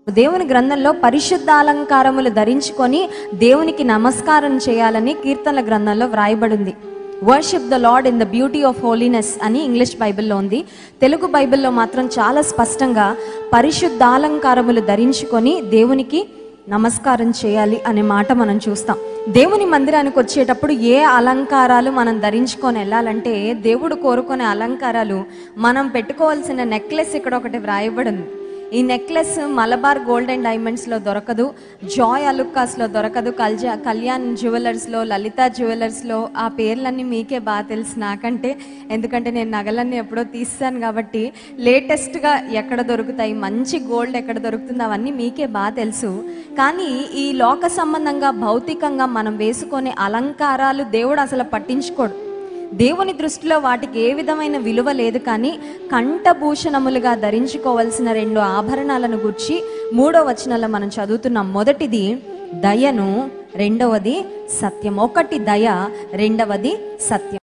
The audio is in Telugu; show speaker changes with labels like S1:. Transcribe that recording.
S1: దేవుని గ్రంథంలో పరిశుద్ధ అలంకారములు ధరించుకొని దేవునికి నమస్కారం చేయాలని కీర్తనల గ్రంథంలో వ్రాయబడింది. Worship the lord in the beauty of holiness అని ఇంగ్లీష్ బైబిల్లో ఉంది. తెలుగు బైబిల్లో మాత్రం చాలా స్పష్టంగా పరిశుద్ధ అలంకారములు ధరించుకొని దేవునికి నమస్కారం చేయాలి అనే మాట మనం చూస్తాం. దేవుని మందిరానికి వచ్చేటప్పుడు ఏ అలంకారాలు మనం ధరించుకొని వెళ్ళాలంటే, దేవుడు కోరుకునే అలంకారాలు మనం పెట్టుకోవాల్సిన నెక్లెస్ ఇక్కడ ఒకటి వ్రాయబడింది. ఈ నెక్లెస్ మలబార్ గోల్డ్ అండ్ డైమండ్స్లో దొరకదు, జాయ్ అలుక్కాస్లో దొరకదు, కళ్యాణ్ జ్యువెలర్స్లో, లలిత జ్యువెలర్స్లో. ఆ పేర్లన్నీ మీకే బాగా తెలుసు నాకంటే, ఎందుకంటే నేను నగలన్నీ ఎప్పుడో తీస్తాను కాబట్టి లేటెస్ట్గా ఎక్కడ దొరుకుతాయి, మంచి గోల్డ్ ఎక్కడ దొరుకుతుందో అవన్నీ మీకే బాగా తెలుసు. కానీ ఈ లోక సంబంధంగా భౌతికంగా మనం వేసుకునే అలంకారాలు దేవుడు అసలు పట్టించుకోడు. దేవుని దృష్టిలో వాటికి ఏ విధమైన విలువ లేదు. కానీ కంఠభూషణములుగా ధరించుకోవాల్సిన 2 ఆభరణాలను గురించి 3వ వచనంలో మనం చదువుతున్నాం. మొదటిది దయను, రెండవది సత్యం. ఒకటి దయ, రెండవది సత్యం.